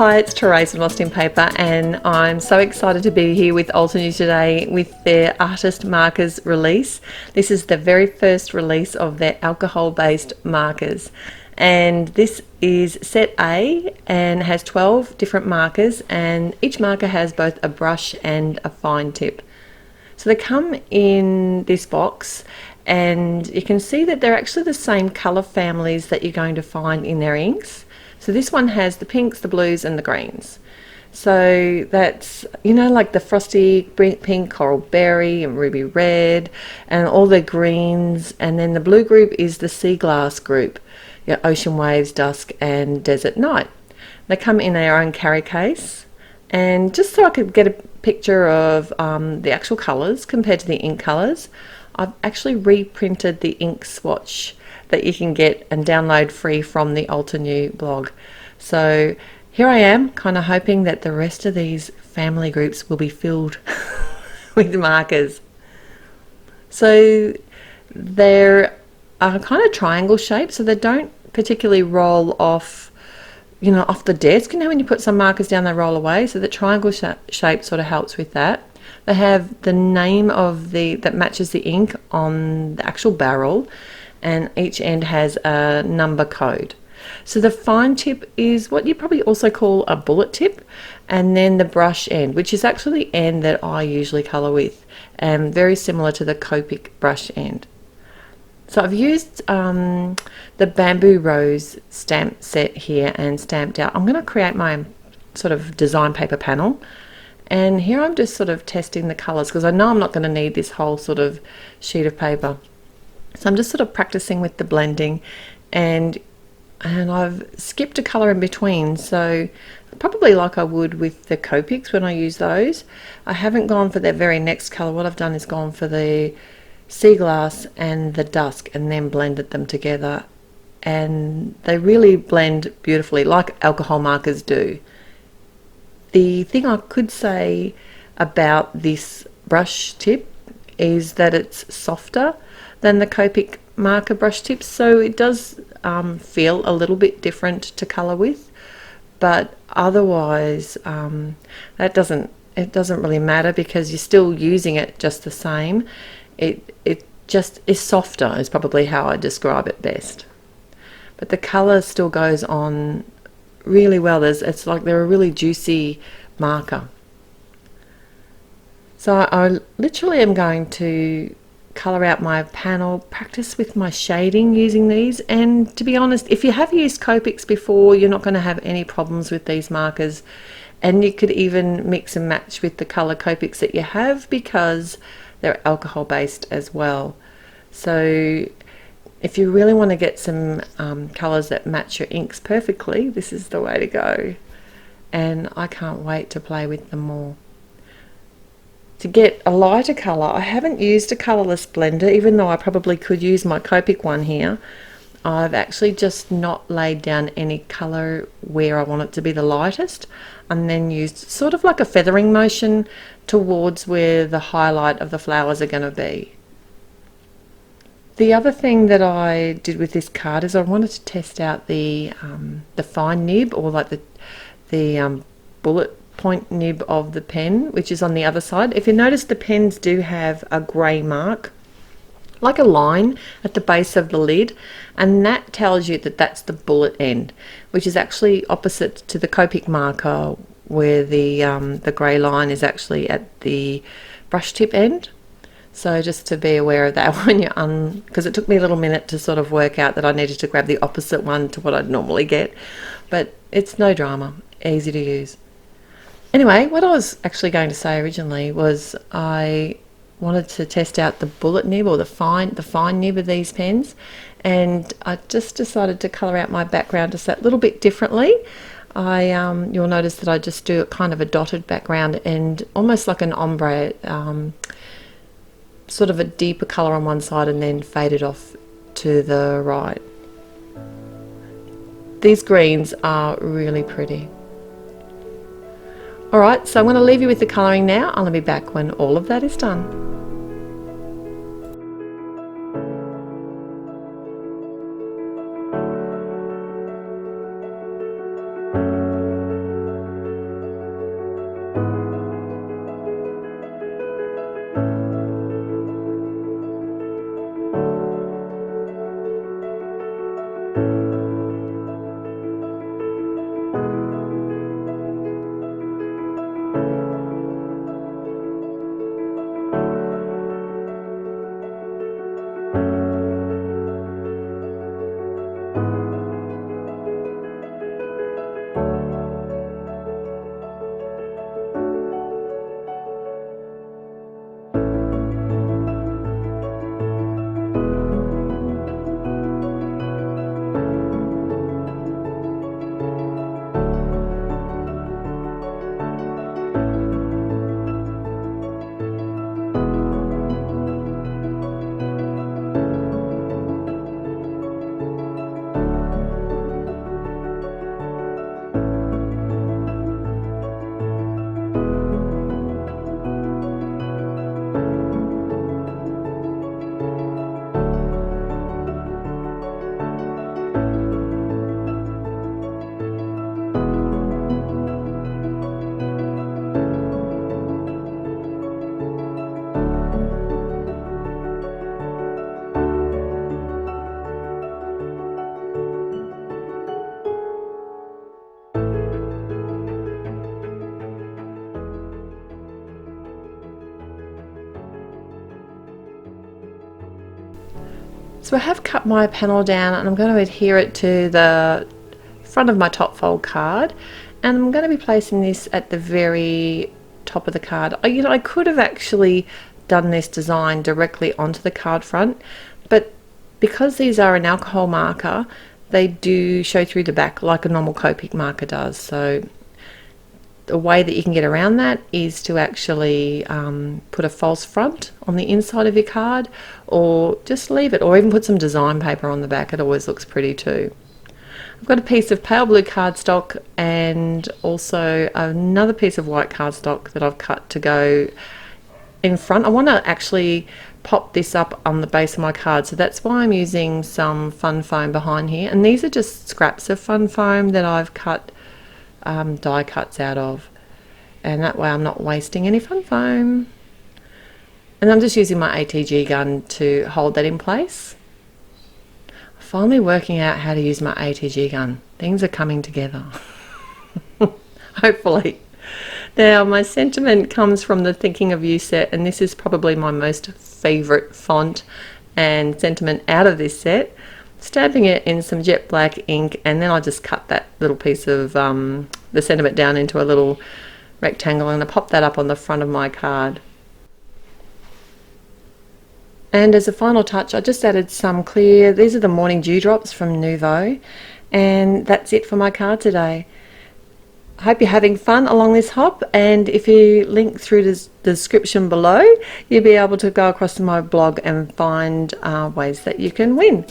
Hi, it's Therese from Lostinpaper, and I'm so excited to be here with Altenew today with their artist markers release. This is the very first release of their alcohol-based markers, and this is set A and has 12 different markers, and each marker has both a brush and a fine tip. So they come in this box, and you can see that they're actually the same colour families that you're going to find in their inks. So this one has the pinks, the blues and the greens. So that's, you know, like the frosty pink, coral berry and ruby red and all the greens. And then the blue group is the sea glass group, ocean waves, dusk and desert night. They come in their own carry case. And just so I could get a picture of the actual colours compared to the ink colours, I've actually reprinted the ink swatch that you can get and download free from the Altenew blog. So here I am, kind of hoping that the rest of these family groups will be filled with markers. So they're kind of triangle shaped, so they don't particularly roll off, you know, off the desk. You know, when you put some markers down, they roll away. So the triangle shape sort of helps with that. They have the name of that matches the ink on the actual barrel, and each end has a number code. So the fine tip is what you probably also call a bullet tip, and then the brush end, which is actually the end that I usually colour with, and very similar to the Copic brush end. So I've used the bamboo rose stamp set here and stamped out. I'm going to create my sort of design paper panel, and here I'm just sort of testing the colours because I know I'm not going to need this whole sort of sheet of paper. So I'm just sort of practicing with the blending, and I've skipped a colour in between, so probably like I would with the Copics when I use those. I haven't gone for their very next colour. What I've done is gone for the sea glass and the dusk and then blended them together, and they really blend beautifully like alcohol markers do. The thing I could say about this brush tip is that it's softer than the Copic marker brush tips, so it does feel a little bit different to colour with, but otherwise it doesn't really matter because you're still using it just the same. It just is softer is probably how I describe it best, but the colour still goes on really well. It's like they're a really juicy marker. So I literally am going to colour out my panel, practice with my shading using these, and to be honest, if you have used Copics before, you're not going to have any problems with these markers, and you could even mix and match with the colour Copics that you have because they're alcohol based as well. So if you really want to get some colours that match your inks perfectly, this is the way to go, and I can't wait to play with them more. To get a lighter colour, I haven't used a colourless blender, even though I probably could use my Copic one here. I've actually just not laid down any colour where I want it to be the lightest, and then used sort of like a feathering motion towards where the highlight of the flowers are going to be. The other thing that I did with this card is I wanted to test out the fine nib, or like the bullet point nib of the pen, which is on the other side. If you notice, the pens do have a grey mark, like a line at the base of the lid, and that tells you that that's the bullet end, which is actually opposite to the Copic marker, where the grey line is actually at the brush tip end. So just to be aware of that when you're because it took me a little minute to sort of work out that I needed to grab the opposite one to what I'd normally get, but it's no drama, easy to use. Anyway, what I was actually going to say originally was I wanted to test out the bullet nib, or the fine nib of these pens, and I just decided to colour out my background just that little bit differently. You'll notice that I just do kind of a dotted background and almost like an ombre, sort of a deeper colour on one side and then fade it off to the right. These greens are really pretty. Alright, so I'm going to leave you with the colouring now. I'll be back when all of that is done. So I have cut my panel down and I'm going to adhere it to the front of my top fold card, and I'm going to be placing this at the very top of the card. I could have actually done this design directly onto the card front, but because these are an alcohol marker, they do show through the back like a normal Copic marker does. So a way that you can get around that is to actually put a false front on the inside of your card, or just leave it, or even put some design paper on the back. It always looks pretty too. I've got a piece of pale blue cardstock and also another piece of white cardstock that I've cut to go in front. I want to actually pop this up on the base of my card, so that's why I'm using some fun foam behind here, and these are just scraps of fun foam that I've cut die cuts out of, and that way I'm not wasting any fun foam. And I'm just using my ATG gun to hold that in place. Finally working out how to use my ATG gun. Things are coming together. Hopefully. Now my sentiment comes from the Thinking of You set, and this is probably my most favourite font and sentiment out of this set. Stamping it in some jet black ink, and then I just cut that little piece of the sentiment down into a little rectangle, and I pop that up on the front of my card. And as a final touch, I just added some clear, these are the morning dewdrops from Nouveau, and that's it for my card today. I hope you're having fun along this hop, and if you link through the description below, you'll be able to go across to my blog and find ways that you can win.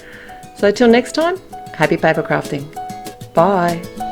So till next time, happy paper crafting. Bye.